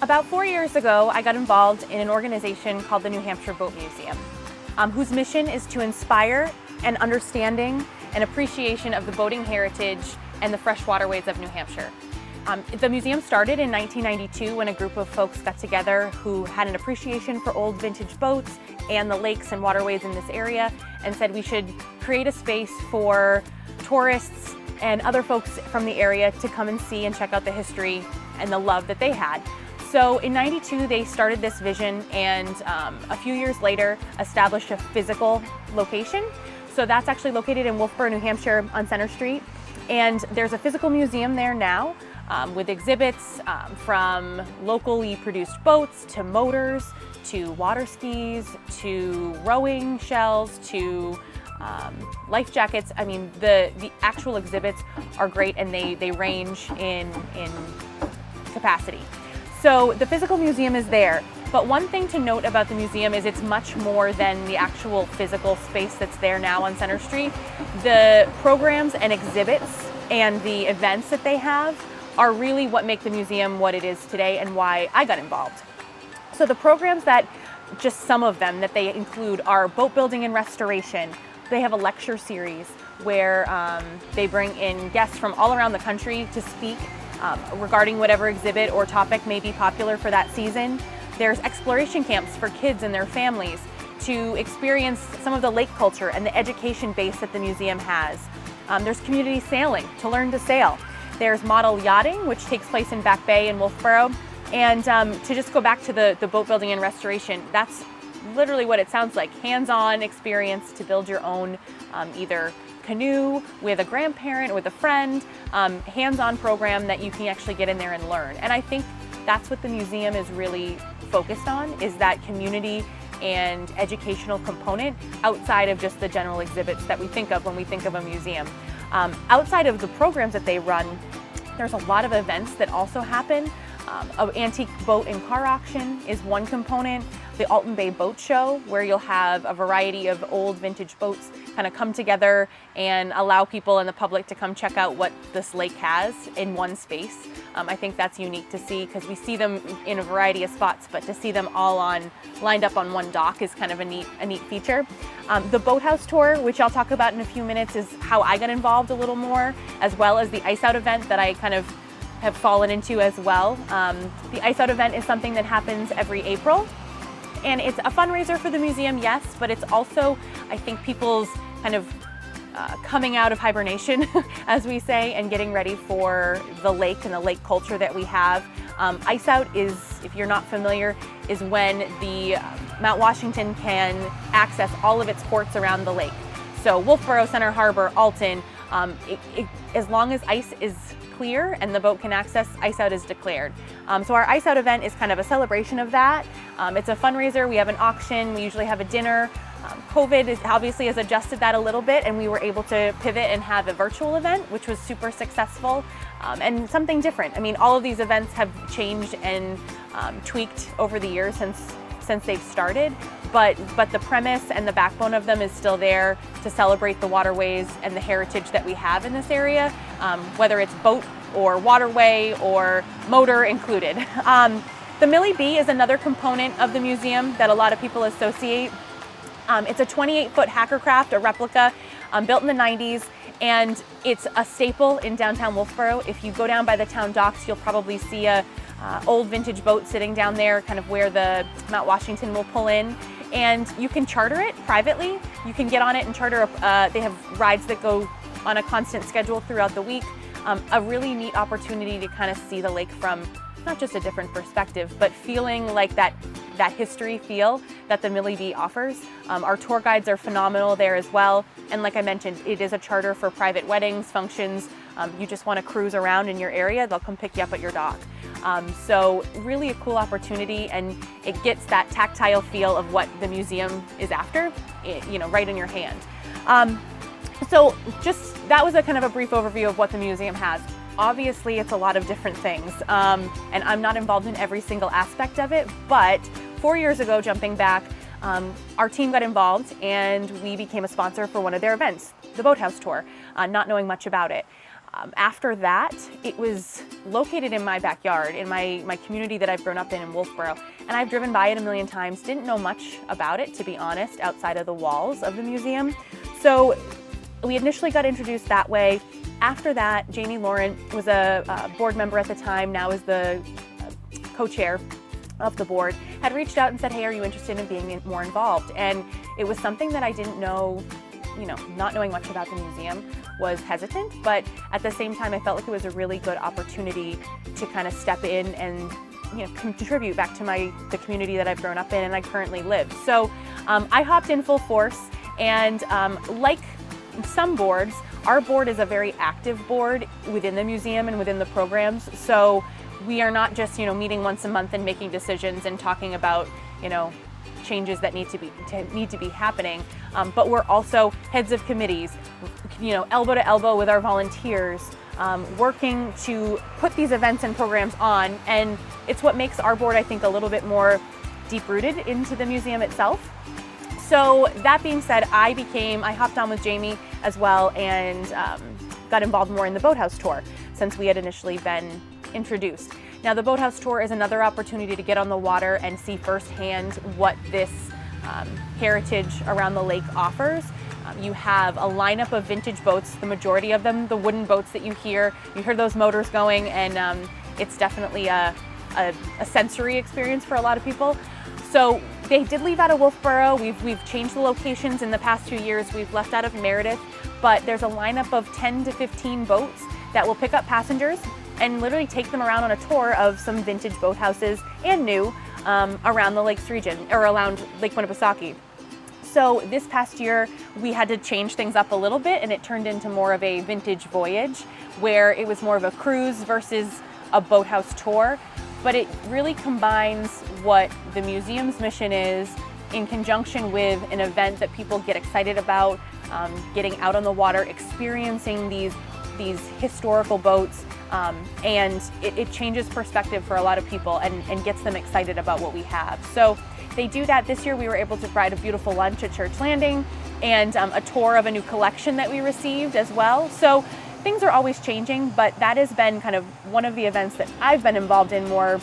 About 4 years ago, I got involved in an organization called the New Hampshire Boat Museum, whose mission is to inspire an understanding and appreciation of the boating heritage and the fresh waterways of New Hampshire. The museum started in 1992 when a group of folks got together who had an appreciation for old vintage boats and the lakes and waterways in this area, and said we should create a space for tourists and other folks from the area to come and see and check out the history and the love that they had. So in '92 they started this vision, and a few years later established a physical location. So that's actually located in Wolfeboro, New Hampshire on Center Street. And there's a physical museum there now with exhibits from locally produced boats to motors to water skis to rowing shells to life jackets. I mean, the actual exhibits are great, and they range in capacity. So the physical museum is there. But one thing to note about the museum is it's much more than the actual physical space that's there now on Center Street. The programs and exhibits and the events that they have are really what make the museum what it is today and why I got involved. So the programs that, just some of them that they include, are boat building and restoration. They have a lecture series where they bring in guests from all around the country to speak regarding whatever exhibit or topic may be popular for that season. There's exploration camps for kids and their families to experience some of the lake culture and the education base that the museum has. There's community sailing to learn to sail. There's model yachting, which takes place in Back Bay in Wolfeboro. And to just go back to the boat building and restoration, that's literally what it sounds like. Hands-on experience to build your own either canoe with a grandparent, with a friend, hands-on program that you can actually get in there and learn. And I think that's what the museum is really focused on, is that community and educational component outside of just the general exhibits that we think of when we think of a museum. Outside of the programs that they run, there's a lot of events that also happen. An antique boat and car auction is one component. The Alton Bay Boat Show, where you'll have a variety of old vintage boats kind of come together and allow people and the public to come check out what this lake has in one space. I think that's unique to see, because we see them in a variety of spots, but to see them all lined up on one dock is kind of a neat feature. The Boathouse Tour, which I'll talk about in a few minutes, is how I got involved a little more, as well as the Ice Out event that I kind of have fallen into as well. The Ice Out event is something that happens every April, and it's a fundraiser for the museum, yes, but it's also, I think, people's kind of coming out of hibernation, as we say, and getting ready for the lake and the lake culture that we have. Ice Out is, if you're not familiar, is when the Mount Washington can access all of its ports around the lake. So Wolfeboro, Center Harbor, Alton, as long as ice is clear and the boat can access, Ice Out is declared. So our Ice Out event is kind of a celebration of that. It's a fundraiser. We have an auction. We usually have a dinner. COVID obviously has adjusted that a little bit, and we were able to pivot and have a virtual event, which was super successful and something different. I mean, all of these events have changed and tweaked over the years since they've started, but the premise and the backbone of them is still there to celebrate the waterways and the heritage that we have in this area, whether it's boat or waterway or motor included. The Millie B is another component of the museum that a lot of people associate. It's a 28-foot hackercraft, a replica, built in the 90s, and it's a staple in downtown Wolfeboro. If you go down by the town docks, you'll probably see a old vintage boat sitting down there, kind of where the Mount Washington will pull in. And you can charter it privately. You can get on it and charter, they have rides that go on a constant schedule throughout the week. A really neat opportunity to kind of see the lake from not just a different perspective, but feeling like that history feel that the Millie B offers. Our tour guides are phenomenal there as well. And like I mentioned, it is a charter for private weddings, functions. You just want to cruise around in your area, they'll come pick you up at your dock. So really a cool opportunity, and it gets that tactile feel of what the museum is after, right in your hand. So that was a kind of a brief overview of what the museum has. Obviously, it's a lot of different things, and I'm not involved in every single aspect of it, but 4 years ago, jumping back, our team got involved and we became a sponsor for one of their events, the Boathouse Tour, not knowing much about it. After that, it was located in my backyard, in my community that I've grown up in Wolfboro. And I've driven by it a million times, didn't know much about it, to be honest, outside of the walls of the museum. So we initially got introduced that way. After that, Jamie Laurent was a board member at the time, now is the co-chair of the board, had reached out and said, hey, are you interested in being more involved? And it was something that I didn't know, not knowing much about the museum, was hesitant, but at the same time I felt like it was a really good opportunity to kind of step in and contribute back to the community that I've grown up in and I currently live. So I hopped in full force, and like some boards, our board is a very active board within the museum and within the programs. So we are not just meeting once a month and making decisions and talking about changes that need to be happening, but we're also heads of committees, elbow to elbow with our volunteers, working to put these events and programs on. And it's what makes our board, I think, a little bit more deep-rooted into the museum itself. So that being said, I hopped on with Jamie as well and got involved more in the Boathouse Tour since we had initially been introduced. Now, the Boathouse Tour is another opportunity to get on the water and see firsthand what this heritage around the lake offers. You have a lineup of vintage boats, the majority of them, the wooden boats that you hear those motors going, and it's definitely a sensory experience for a lot of people. So they did leave out of Wolfboro. We've changed the locations in the past few years. We've left out of Meredith, but there's a lineup of 10 to 15 boats that will pick up passengers and literally take them around on a tour of some vintage boathouses and new around the lakes region, or around Lake Winnipesaukee. So this past year, we had to change things up a little bit, and it turned into more of a vintage voyage, where it was more of a cruise versus a boathouse tour. But it really combines what the museum's mission is in conjunction with an event that people get excited about, getting out on the water, experiencing these historical boats, and it changes perspective for a lot of people and gets them excited about what we have. So they do that. This year we were able to provide a beautiful lunch at Church Landing and a tour of a new collection that we received as well. So things are always changing, but that has been kind of one of the events that I've been involved in more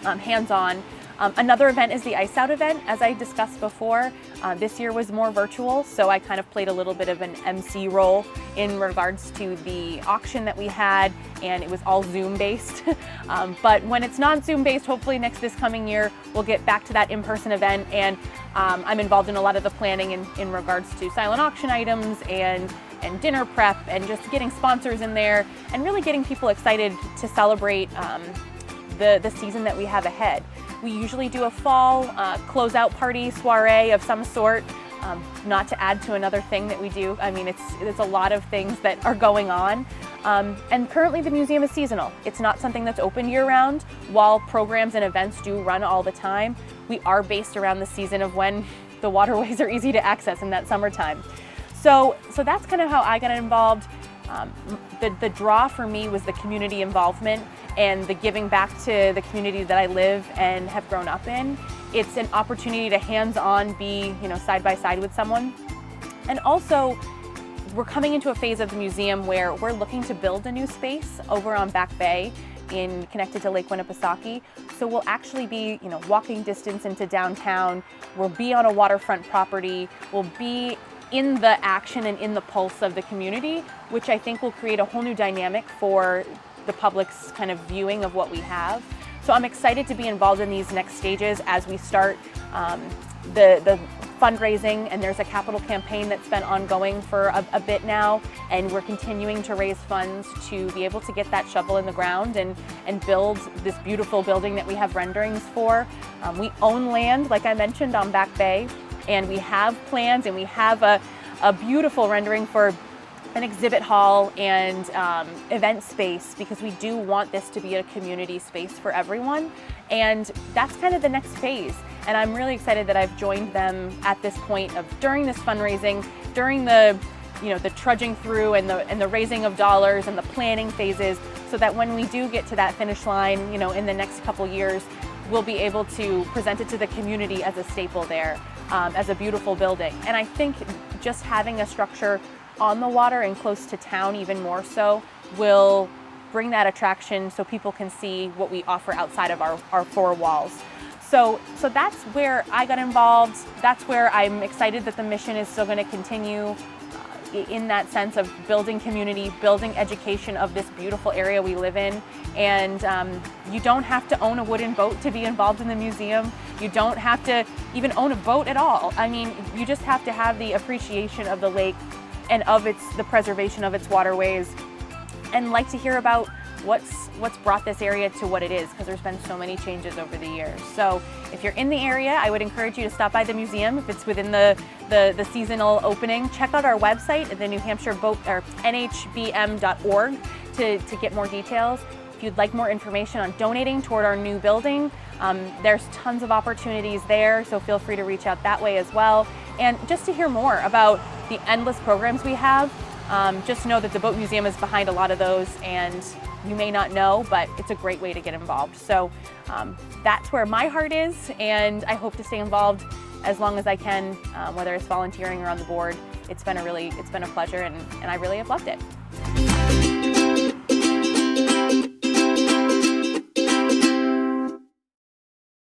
hands-on. Another event is the Ice Out event, as I discussed before. This year was more virtual, so I kind of played a little bit of an MC role in regards to the auction that we had, and it was all Zoom-based. But when it's not Zoom-based, hopefully this coming year, we'll get back to that in-person event, and I'm involved in a lot of the planning in regards to silent auction items and dinner prep, and just getting sponsors in there, and really getting people excited to celebrate the season that we have ahead. We usually do a fall closeout party, soiree of some sort, not to add to another thing that we do. I mean, it's a lot of things that are going on. And currently the museum is seasonal. It's not something that's open year-round. While programs and events do run all the time, we are based around the season of when the waterways are easy to access in that summertime. So that's kind of how I got involved. The draw for me was the community involvement and the giving back to the community that I live and have grown up in. It's an opportunity to hands-on be, side by side with someone. And also, we're coming into a phase of the museum where we're looking to build a new space over on Back Bay connected to Lake Winnipesaukee. So we'll actually be, walking distance into downtown. We'll be on a waterfront property. We'll be in the action and in the pulse of the community, which I think will create a whole new dynamic for the public's kind of viewing of what we have. So I'm excited to be involved in these next stages as we start the fundraising, and there's a capital campaign that's been ongoing for a bit now, and we're continuing to raise funds to be able to get that shovel in the ground and build this beautiful building that we have renderings for. We own land, like I mentioned, on Back Bay, and we have plans, and we have a beautiful rendering for an exhibit hall and event space, because we do want this to be a community space for everyone. And that's kind of the next phase. And I'm really excited that I've joined them at this point of during this fundraising, during the trudging through and the raising of dollars and the planning phases, so that when we do get to that finish line, in the next couple years, we'll be able to present it to the community as a staple there, as a beautiful building. And I think just having a structure on the water and close to town even more so will bring that attraction so people can see what we offer outside of our four walls. So that's where I got involved. That's where I'm excited that the mission is still going to continue in that sense of building community, building education of this beautiful area we live in. And you don't have to own a wooden boat to be involved in the museum. You don't have to even own a boat at all. I mean, you just have to have the appreciation of the lake and of the preservation of its waterways, and like to hear about what's brought this area to what it is, because there's been so many changes over the years. So if you're in the area, I would encourage you to stop by the museum if it's within the seasonal opening. Check out our website at the New Hampshire Boat or NHBM.org to get more details. If you'd like more information on donating toward our new building, there's tons of opportunities there, so feel free to reach out that way as well. And just to hear more about the endless programs we have, just know that the Boat Museum is behind a lot of those, and you may not know, but it's a great way to get involved. So that's where my heart is, and I hope to stay involved as long as I can, whether it's volunteering or on the board. It's been a pleasure, and I really have loved it.